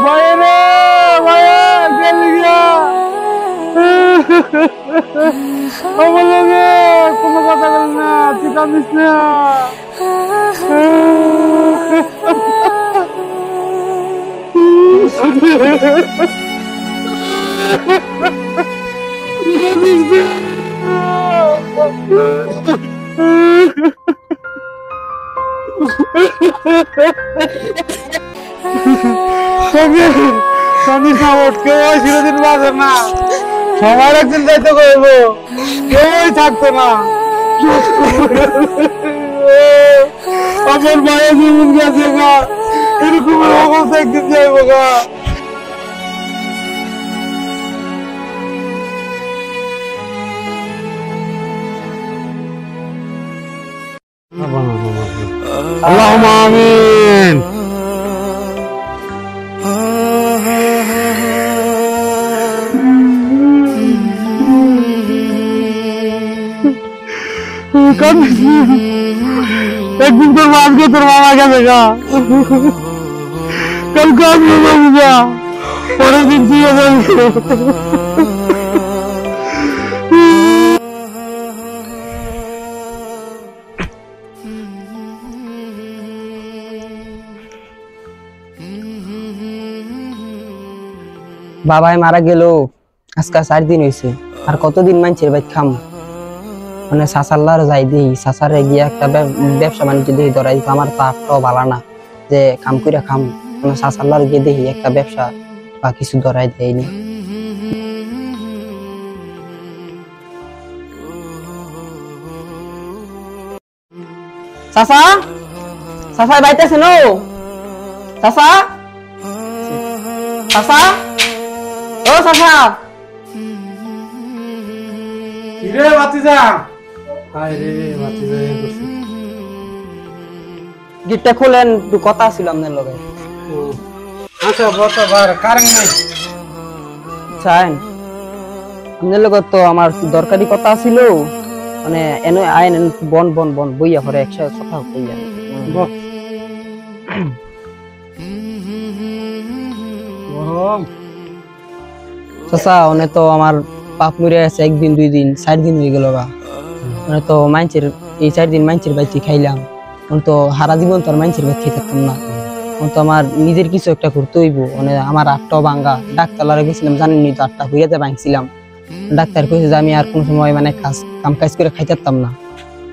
ভাইয়া রে ভাইয়া গেলি গিয়া আমার লগে কোনো কথা বল না, তুই কাঁদিস না। চিরদিন বাঁচে না, সবার একদিন যাইতে করবো, কেউই থাকতো না। আমার মায়ের জীবন গেছে গা, এরকম অবস্থা একদিন যাইবো গা। আল্লাহুম্মা আমিন। একদিন তোর আজকে তোর মামা গেছে গা, কালকে আমি যাবো গা, পরের দিন তুই যাবি। বাবাই মারা গেল আজকে 4 দিন হয়েছে, আর কতদিন মানুষের বাইক খাম। মানে সাসাল্লার যাই দিই, সাসারে গিয়ে একটা ব্যবসা বাণিজ্য দিয়ে ধরাই দিত। আমার তো আটটাও ভালো না যে কাম করে খাম, মানে সাসাল্লার গিয়ে দেখি একটা ব্যবসা বা কিছু ধরাই দেয়নি। চাচা, চাচা বাইতেছে নো? চাচা, চাচা, ও চাচা। রে ভাতিজা, হায় রে ভাতিজা, গেটটা খুলেন, একটু কথা ছিল আপনার লগে। আচ্ছা বতো, কারেন্ট নাই চাইন আপনার লগে তো আমার দরকারি কথা ছিল, মানে এনে আইন বন বন বন বইয়া করে একসাথে কথা কইয়া। চাচা ওনে তো আমার পাপ মরে আছে 1 দিন 2 দিন 4 দিন হয়ে গেল গা। মানে তো মাইনছের এই 4 দিন মাইনছের বাইতে খাইলাম, তো সারা জীবন তো আর মাইনছের বাইতে খেতাম না। তো আমার নিজের কিছু একটা করতে হইব। মানে আমার 8টাও ভাঙ্গা, ডাক্তার গেছিলাম জানেননি তো, 8টা হইয়াতে ভাঙছিলাম। ডাক্তার কইছে যে আমি আর কোন সময় মানে কাম কাজ করে খাইতাম না,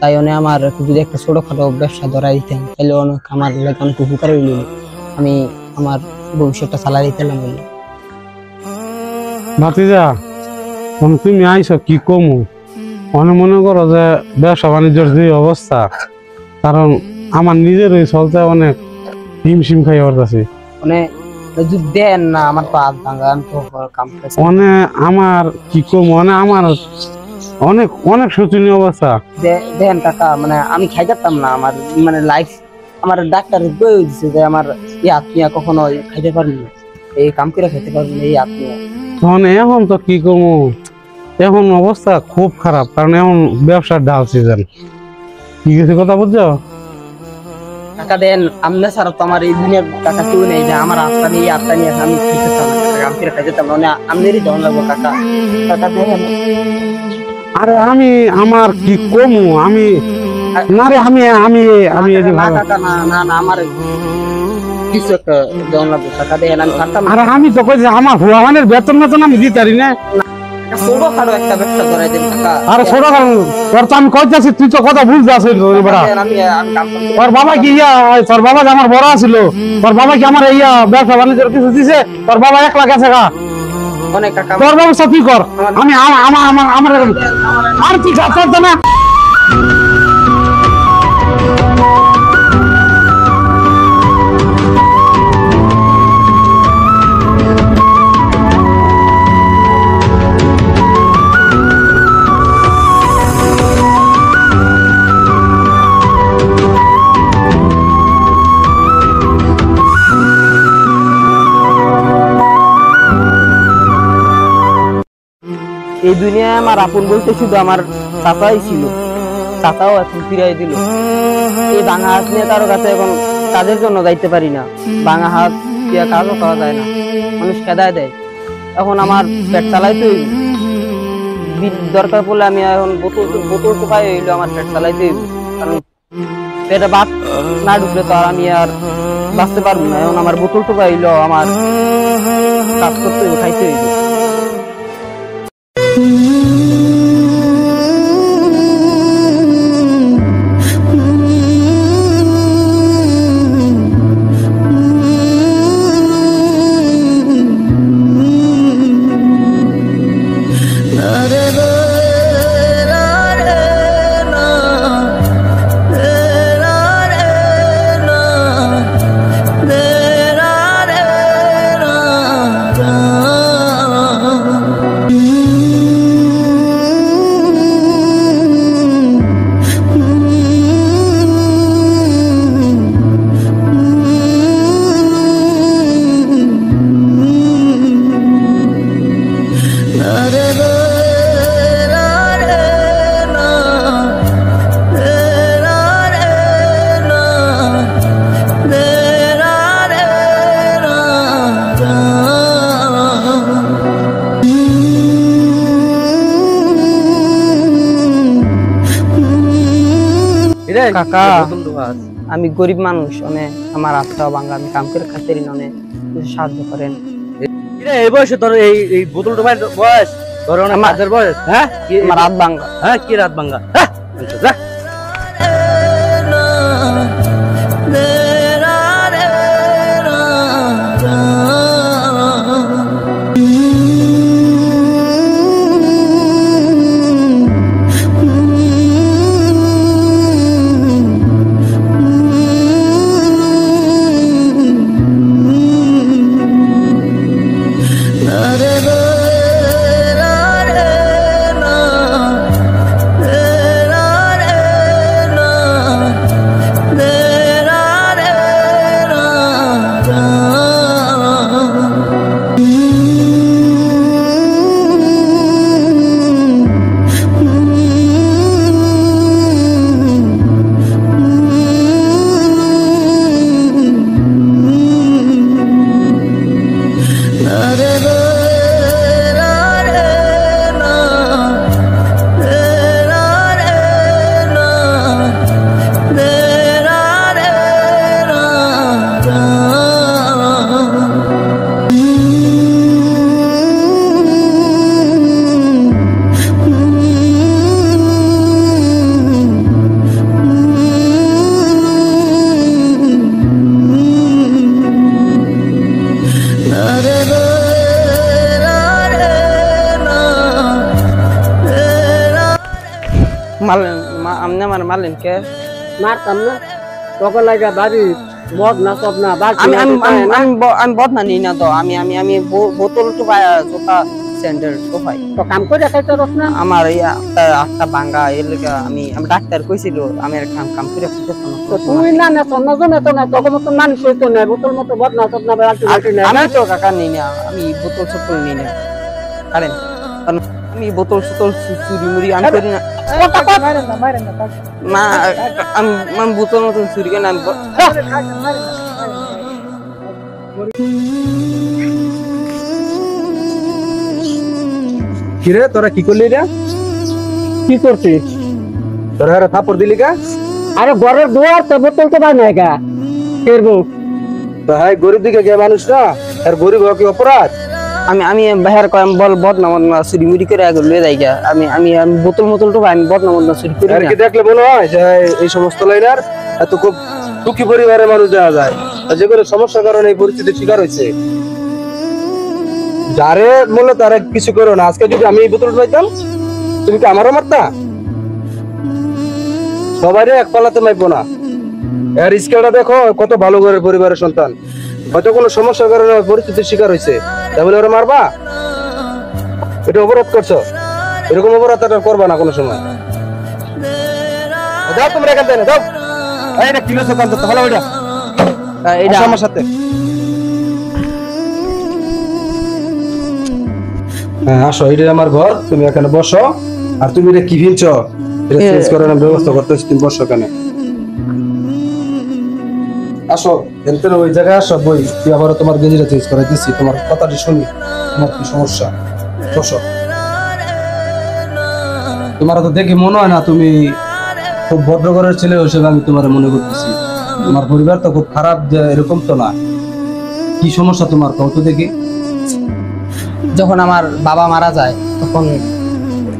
তাই অনেক আমার যদি একটা ছোটখাটো ব্যবসা ধরাই দিতেন তাহলে অনেক আমার লাগে অনেক উপকার হইল, আমি আমার ভবিষ্যৎটা চালাই দিতাম বলে। ভাতিজা তুমি আইসো কি কমু, মনে করো যে ব্যবসা বাণিজ্যের যে অবস্থা, কারণ আমার নিজের চলতে অনেক হিমশিম খাই পড়তেছি। মানে যদি দেন না আমার পাত ভাঙা, আমি তো কাম কাজ আমার কি কমু, আমার অনেক অনেক শোচনীয় অবস্থা। দেন কাকা, মানে আমি খাইতাম না, আমার মানে লাইফ, আমার ডাক্তার বই দিছে যে আমার এই আত্মীয় কখনো খাইতে পারবি না, এই কাম করে খাইতে পারবি না এই আত্মীয়। তখন এখন তো কি কমু, এখন অবস্থা খুব খারাপ, কারণ এখন ব্যবসার ডাল সিজন। কি কিছু কথা বুঝছো কাকা? দেন আমনে ছাড়া তো আমার এই দুনিয়ার কাকা কেউ নেই, যে আমার আত্মা নিয়ে আমি খাইতেতাম না, কাম করে খাইতেতাম না, আমনেরই দেওয়া লাগবো কাকা। কাকা দেন। আরে আমার কি কমু, আমি না রে, আমি আমি আমি কাকা না না না, আমার কিছু একটা দেওয়া লাগবো কাকা। দেন আমি খাতাম। আরে আমি তো কই যে আমার ভুয়ানের বেতন আমি দিতে পারি না। ছোটখাটো একটা ব্যবসা করাই দেন কাকা। আরে ছোটখাটো তোর তো আমি কইতাছি, তুই তো কথা বুঝতে আসিস। তোর বাবা কি তোর বাবা যে আমার বড় ছিল, তোর বাবা কি আমার ব্যবসা বাণিজ্যের কিছু দিছে? তোর বাবা 1 লাখ আছে গা। অনেক কাকা তোর ব্যবস্থা তুই কর, আমি আমার আর তুই যাচ্ছে না। এই দুনিয়ায় আমার আপন বলতে শুধু আমার চাচাই ছিল, চাচাও এখন ফিরাই দিল। এই ভাঙা হাত নিয়ে কারো কাছে এখন কাজের জন্য যাইতে পারি না, ভাঙা হাত দিয়ে কাজও করা যায় না, মানুষ খেদায় দেয়। এখন আমার পেট চালাইতে হইব, দরকার পড়লে আমি এখন বোতল টোপাই হইলো আমার পেট চালাইতে হইব, কারণ পেটে ভাত না ঢুকলে তো আর আমি আর বাঁচতে পারবো না। এখন আমার বোতল টোপাই হইলো আমার কাজ করতে হইব, খাইতে হইব। কাকা, আমি গরিব মানুষ, অনেক আমার হাতটা ভাঙা, আমি কাম করে খাইতে পারি না, অনেক কিছু সাহায্য করেন। এই বয়সে তোর এই বোতল টোপাই বয়স, তোর অনেক কাজের বয়স। হ্যাঁ, আমার হাত ভাঙা। হ্যাঁ, কি রাত ভাঙ্গা? হ্যাঁ, যা। আমনে আমার মারলেন কে? মারতাম না তখন লাগা বাড়ি মদ না সব না আমি বদনা নিই না তো, আমি আমি আমি বোতল টোপাই জোতা স্যান্ডেল টোপাই তো কাম করে খাইতে রস না। আমার এই হাতটা ভাঙা, এর লেগে আমি ডাক্তার কইছিল আমি আর কাম করে খাইতে পারতাম না। তো তুই না না সন্না তো না তখন মতো মানুষ হইতো না, বোতল মতো মদ না সব না আমি তো কাকা নিই না, আমি বোতল ছোটল নিই না, কারণ আমি বোতল ছোটল চুরি মুড়ি আমি করি না। না আমি বোতল মতন চুরি করি না। কিরে তোরা কি করলি রে? কি করছিস? তোরা আরে থাপড় দিলি কা? আরে ঘরের দুয়ার তো বোতল তো বাই নাই কা কেরবো। তো হাই গরিব দিকে গে মানুষ না, আর গরিব হওয়া কি অপরাধ? আমি বাহির কম বল বদনাম না চুরি মুড়ি করে আগে লয়ে যাই গা। আমি আমি আমি বোতল মোতল তো আমি বদনাম না চুরি করি আর না। কি দেখলে মনে হয় যে এই সমস্ত লাইনার এত খুব দুঃখী পরিবারের মানুষ দেখা যায়, যে কোনো সমস্যার কারণে এই পরিস্থিতির শিকার হয়েছে। যারে বললো তারা কিছু করো না। আজকে যদি আমি এই বোতল পাইতাম তুমি কি আমারও মারতা? সবাই এক পালাতে মাইবো না। এর স্কেলটা দেখো, কত ভালো করে পরিবারের সন্তান, হয়তো কোনো সমস্যার কারণে পরিস্থিতির শিকার হয়েছে, তাহলে ওরা মারবা? এটা অপরাধ করছো, এরকম অপরাধ করবা না কোনো সময়। যাও তোমরা এখান থেকে, যাও। এটা কিলো সকাল তো ভালো, ওইটা এটা আমার সাথে। হ্যাঁ আসো, এটা আমার ঘর, তুমি এখানে বসো। আর তুমি এটা কি ভিনছো, এটা চেঞ্জ করার ব্যবস্থা করতেছি, তুমি বসো এখানে। আসো এনতে ওই জায়গায় আসো বই তুই আবার তোমার গেঞ্জিটা চেঞ্জ করে দিচ্ছি তোমার কথাটি শুনি তোমার কি সমস্যা বসো তোমার তো দেখে মনে হয় না তুমি খুব ভদ্র ঘরের ছেলে হিসেবে আমি তোমার মনে করতেছি তোমার পরিবার তো খুব খারাপ যে এরকম তো না কি সমস্যা তোমার কত দেখি যখন আমার বাবা মারা যায় তখন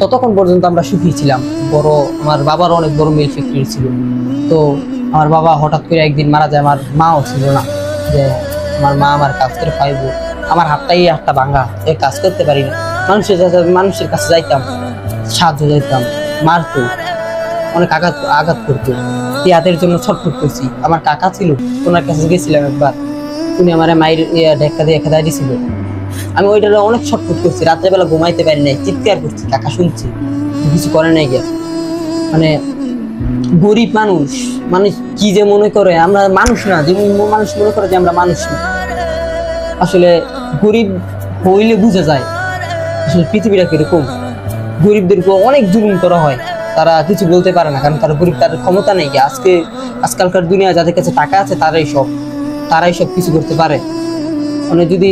ততক্ষণ পর্যন্ত আমরা সুখী ছিলাম। বড় আমার বাবার অনেক বড় মিল ফ্যাক্টরি ছিল। তো আমার বাবা হঠাৎ করে একদিন মারা যায়, আমার মাও ছিল না, যে আমার মা আমার কাজ করে পাইবো। আমার হাতটা ভাঙা, কাজ করতে পারি না। মানুষের কাছে যাইতাম, সাহায্য যাইতাম, মারতো, অনেক আঘাত করতো। হাতের জন্য ছটফট করছি। আমার কাকা ছিল, ওনার কাছে গেছিলাম একবার, উনি আমার মায়ের ঢেক্কা দিয়ে খেদাই দিছিল। আমি ওইটা অনেক ছটফট করছি, রাত্রেবেলা ঘুমাইতে পারি নাই, চিৎকার করছি, কাকা শুনছি, কিছু করে নাই গিয়া। মানে গরিব মানুষ কি যে মনে করে আমরা মানুষ না, যে মানুষ মনে করে যে আমরা মানুষ না। আসলে গরিব হইলে বুঝা যায় আসলে পৃথিবীটা কিরকম। গরিবদেরকে অনেক জুলুম করা হয়, তারা কিছু বলতে পারে না, কারণ তারা গরিব, তার ক্ষমতা নেই। আজকালকার দুনিয়া যাদের কাছে টাকা আছে তারাই সব কিছু করতে পারে। মানে যদি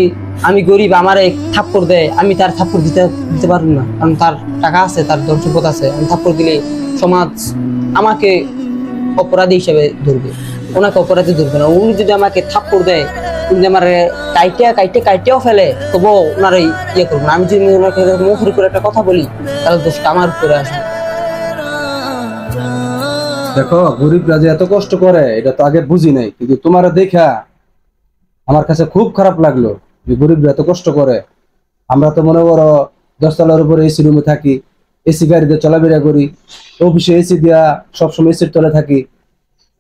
আমি গরিব, আমার থাপ্পড় দেয়, আমি তার থাপ্পড় দিতে পারবো না, কারণ তার টাকা আছে, তার ধন সম্পদ আছে। আমি থাপ্পড় দিলে সমাজ আমাকে অপরাধী হিসেবে ধরবে, ওনাকে অপরাধী ধরবে না। উনি যদি আমাকে থাপ্পড় দেয়, উনি আমার কাইটেও ফেলে, তবুও ওনারা ইয়ে করবো না। আমি যদি ওনাকে মুখের উপরে একটা কথা বলি, তাহলে দোষটা আমার উপরে আসবে। দেখো গরিবরা যে এত কষ্ট করে এটা তো আগে বুঝি নাই, কিন্তু তোমার দেখা আমার কাছে খুব খারাপ লাগলো যে গরিবরা এত কষ্ট করে। আমরা তো মনে করো 10 তলার উপরে এসি রুমে থাকি, এসি গাড়িতে চলাফেরা করি, অফিসে এসি দিয়া সবসময় এসির তলে থাকি,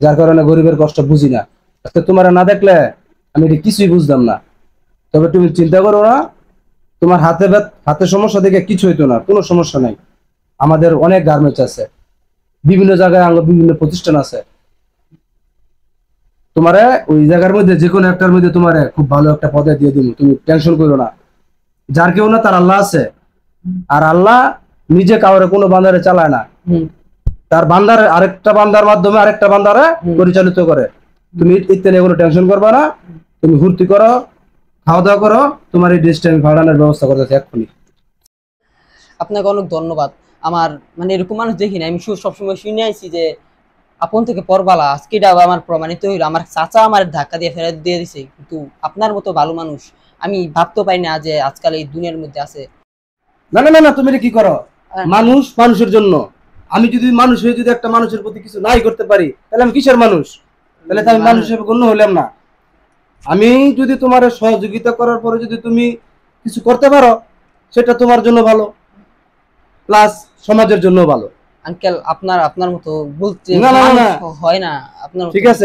যার কারণে গরিবের কষ্ট বুঝি না। আজকে তোমার না দেখলে আমি এটা কিছুই বুঝতাম না। তবে তুমি চিন্তা করো না, তোমার হাতে সমস্যা দেখে কিছু হইতো না, কোনো সমস্যা নাই। আমাদের অনেক গার্মেন্টস আছে, বিভিন্ন জায়গায় বিভিন্ন প্রতিষ্ঠান আছে। তোমারে ওই জায়গার মধ্যে যে কোনো একটার মধ্যে তোমারে খুব ভালো একটা পদে দিয়ে দিব, তুমি টেনশন করো না। যার কেউ না তার আল্লাহ আছে, আর আল্লাহ নিজে কাউরে কোনো বান্দারে চালায় না, তার বান্দার আরেকটা বান্দার মাধ্যমে আরেকটা বান্দারে পরিচালিত করে। তুমি ইত্যাদি নিয়ে কোনো টেনশন করবা না, তুমি ফুর্তি করো, খাওয়া দাওয়া করো, তোমার এই ড্রেসটা আমি ভাড়ানোর ব্যবস্থা করতেছি এক্ষুনি। আপনাকে অনেক ধন্যবাদ। আমার মানে এরকম মানুষ দেখি না, আমি সবসময় শুনে আইছি যে আপন থেকে পরবালা। আজকে এটা আমার প্রমাণিত হইলো। আমার চাচা আমার ধাক্কা দিয়ে ফেরত দিয়ে দিছে, কিন্তু আপনার মতো ভালো মানুষ আমি ভাবতে পারি না যে আজকাল এই দুনিয়ার মধ্যে আছে। না না না না, তুমি এটা কি করো? মানুষ মানুষের জন্য। আমি যদি মানুষ হয়ে যদি একটা মানুষের প্রতি কিছু নাই করতে পারি, তাহলে আমি কিসের মানুষ? তাহলে তো আমি মানুষ হিসেবে গণ্য হইলাম না। আমি যদি তোমার সহযোগিতা করার পরে যদি তুমি কিছু করতে পারো, সেটা তোমার জন্য ভালো, প্লাস সমাজের জন্য ভালো। আঙ্কেল আপনার মতো বলতে না না না হয় না। আপনার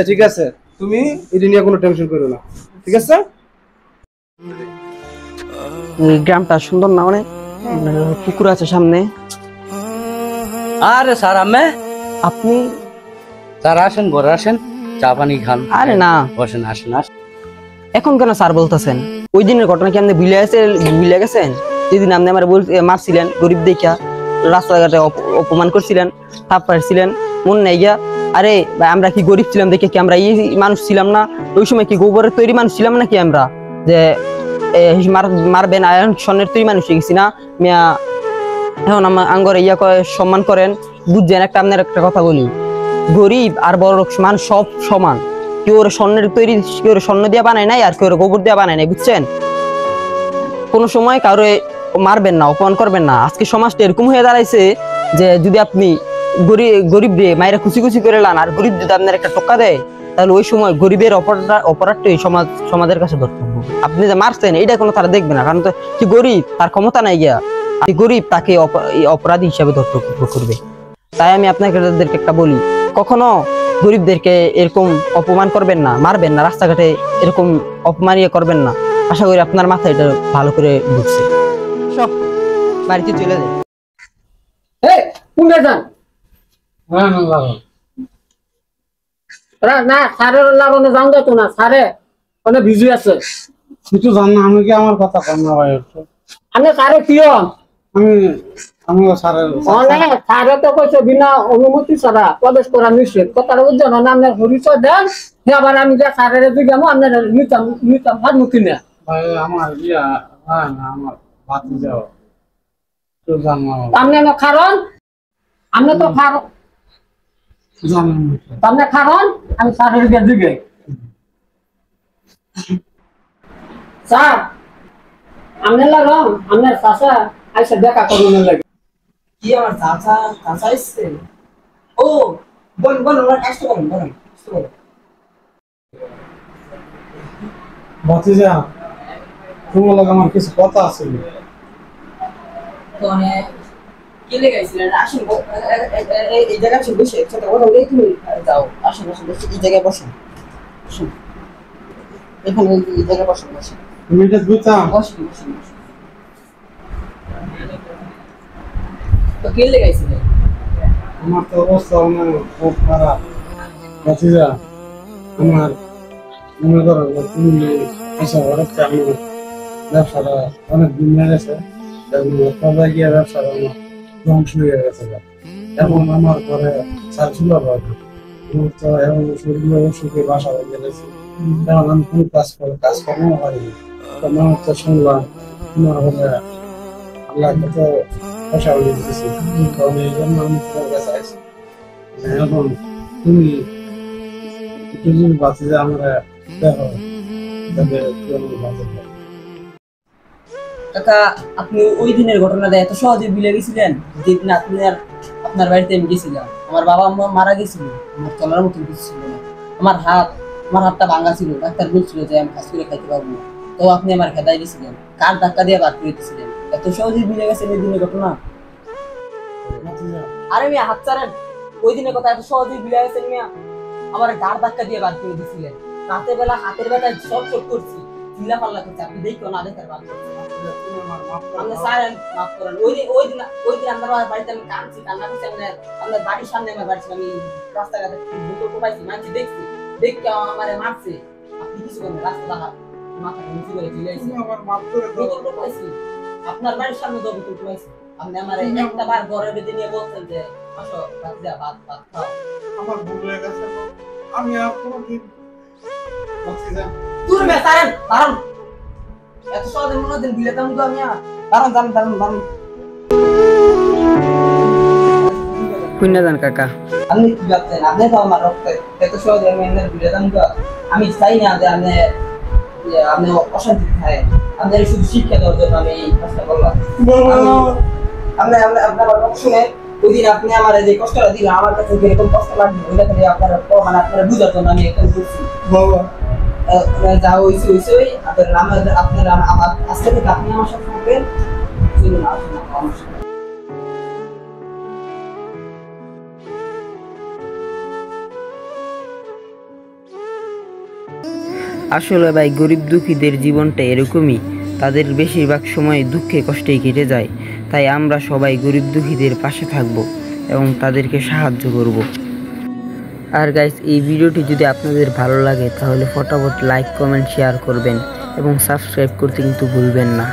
ঠিক আছে, তুমি এটা নিয়ে কোনো টেনশন করো না, ঠিক আছে? এই গ্রামটা সুন্দর না অনেক, পুকুর আছে সামনে। আরে স্যার আপনি স্যার আসেন, ঘরে আসেন, চা পানি খান। আরে না, বসেন, আসেন। এখন কেন স্যার বলতেছেন? ওই দিনের ঘটনা কি আপনি ভুলে গেছেন? যেদিন আপনি আমার মারছিলেন গরিব দেখা, রাস্তাঘাটে অপমান করছিলেন, থাপ পাড়ছিলেন, মন নাই গিয়া? আরে ভাই, আমরা কি গরিব ছিলাম দেখে কি আমরা এই মানুষ ছিলাম না? ওই সময় কি গোবরের তৈরি মানুষ ছিলাম নাকি আমরা, যে মারবেন? স্বর্ণের তৈরি মানুষ হয়ে গেছি না মিয়া? এখন আঙ্গরে সম্মান করেন, বুঝছেন? আপনার একটা কথা বলি, গরিব আর বড় মানুষ সব সমান। কেউ স্বর্ণের তৈরি, কেউ স্বর্ণ দিয়ে বানায় নাই, আর কেউ গোবর দিয়ে বানায় নাই, বুঝছেন? কোনো সময় কারো মারবেন না, অপমান করবেন না। আজকে সমাজটা এরকম হয়ে দাঁড়াইছে যে যদি আপনি গরিব রে মায়েরা খুশি করে লান, আর গরিব যদি আপনার একটা টোকা দেয়, তাহলে ওই সময় গরিবের অপরাধটাই সমাজের কাছে ধর্তব্য। আপনি যে মারছেন এইটা কোনো তারা দেখবে না, কারণ তো কি গরিব, তার ক্ষমতা নাই গিয়া, গরিব তাকে অপরাধী হিসাবে ধর্তব্য করবে। তাই আমি আপনাকে একটা বলি, কখনো গরিবদেরকে এরকম অপমান করবেন না, মারবেন না, রাস্তাঘাটে এরকম অপমান করবেন না। আশা করি আপনার মাথায় এটা ভালো করে বুঝছে। সব বাড়িতে চলে যায়। না সারের লাগানো যাও তো না, সারে অনেক বিজি আছে। কিছু জান না, আমি কি আমার কথা কম না ভাই? আমি সারে কিয় আমি স্যারের সারে তো কইছে বিনা অনুমতি ছাড়া প্রবেশ করা নিষেধ। কথাটা বুঝছো না? আপনার পরিচয় দেন, হে আবার আমি যে স্যারের দিগামো আপনার নিতাম নিতাম ভাত মুখি না ভাই আমার ইয়া হয় না আমার বাতি যাও তো জানো আপনি না কারণ আপনি তো কারণ জানো আপনি কারণ আমি স্যারের দিগে স্যার আপনি লাগলাম আপনার চাষা আইসা দেখা করুন লাগে কি আমার চাচা চাচা এসছে ও বল বল ওরা কষ্ট করেন বলেন কষ্ট করেন বাতি যা তোমার লাগে আমার কিছু কথা আছে তো মানে কি লেগাইছিলেন আসেন এই জায়গায় বসে বসে একসাথে কথা বলে তুমি যাও আসেন আসেন বসে এই জায়গায় বসেন বসুন এখানে এই জায়গায় বসেন বসেন তুমি এটা বুঝতাম বসেন বসেন বসেন তো কি লেগাইছিলেন আমার তো অবস্থা অনেক খুব খারাপ বাতি যা আমার মনে করো যে তুমি এসে হঠাৎ আমার ব্যবসাটা অনেক দিন হয়ে গেছে সবাই গিয়ে ব্যবসাটা আমার ধ্বংস হয়ে গেছে এখন আমার ঘরে চালছিল তো এখন শরীর অসুখে বাসা হয়ে গেছে এখন আমি কোনো কাজকর্ম পারিনি তো মানুষ তো শুনলাম তোমার হলে আল্লাহ কত পয়সা হয়ে দিতেছি তখন এই জন্য আমি তোমার কাছে আসি এখন তুমি একটু যদি বাঁচে যে আমরা দেখো তবে কেমন বাঁচে কাকা আপনি ওই দিনের ঘটনাটা এত সহজে ভুলে গেছিলেন যেদিন আপনার বাড়িতে আমি গেছিলাম আমার বাবা মা মারা গেছিল আমার চলার মতন কিছু ছিল না আমার হাতটা ভাঙা ছিল ডাক্তার বলছিল যে আমি কাজ করে খাইতে পারবো না তো আপনি আমার খেদাই দিয়েছিলেন কার ধাক্কা দিয়ে বাদ করে দিয়েছিলেন এত সহজে ভুলে গেছেন এই দিনের ঘটনা আরে মিয়া হাত ছাড়েন ওই দিনের কথা এত সহজে ভুলে গেছেন মিয়া আমার গাড় ধাক্কা দিয়ে বাদ করে দিয়েছিলেন রাতের বেলা হাতের ব্যথায় সব করছি চিল্লা পাল্লা করছে আপনি দেখো না দেখার বাদ করছে আপনি স্যার মাফ করেন ওই দিন আমার বাড়িতে আমি কাঁদছি কান্না করছি আপনার বাড়ির সামনে আমার বাড়ি ছিল আমি রাস্তাঘাটে বোতল কোপাইছি মানুষ দেখছি দেখতে আমার মারছে আপনি কিছু করেন রাস্তা দেখা মাথা নিচু করে চলে আসছি বোতল কোপাইছি আপনার বাড়ির সামনে তো বোতল কোপাইছি আপনি আমার একটা বার ঘরে বেঁধে নিয়ে বলছেন যে আসো রাত্রে ভাত খাও আমার ভুল হয়ে গেছে আমি আর কোনোদিন দূর মে সারেন দাঁড়ান এত সহজে মনে দিন দিলেতাম তো আমি দাঁড়ান পুণ্য দান কাকা আপনি কি ভাবছেন আপনি তো আমার রক্ত এত সহজে আমি এনে দিলেতাম তো আমি চাই না যে আপনি অশান্তি খায় আপনার শুধু শিক্ষা দেওয়ার জন্য আমি এই কাজটা করলাম আপনার রক্ত শুনে ওই দিন আপনি আমার যে কষ্টটা দিলেন আমার কাছে যেরকম কষ্ট লাগবে ওইটা থেকে আপনার মানে আপনারা বুঝার জন্য আমি একদম করছি বাবা যা হয়েছে আপনার আমার আজকে থেকে আপনি আমার সাথে থাকবেন চলুন আসুন আমার সাথে আসলে ভাই গরিব দুঃখীদের জীবনটা এরকমই তাদের বেশিরভাগ সময় দুঃখে কষ্টেই কেটে যায় তাই আমরা সবাই গরিব দুঃখীদের পাশে থাকব এবং তাদেরকে সাহায্য করব আর গাইস এই ভিডিওটি যদি আপনাদের ভালো লাগে তাহলে ফটাফট লাইক কমেন্ট শেয়ার করবেন এবং সাবস্ক্রাইব করতে কিন্তু ভুলবেন না।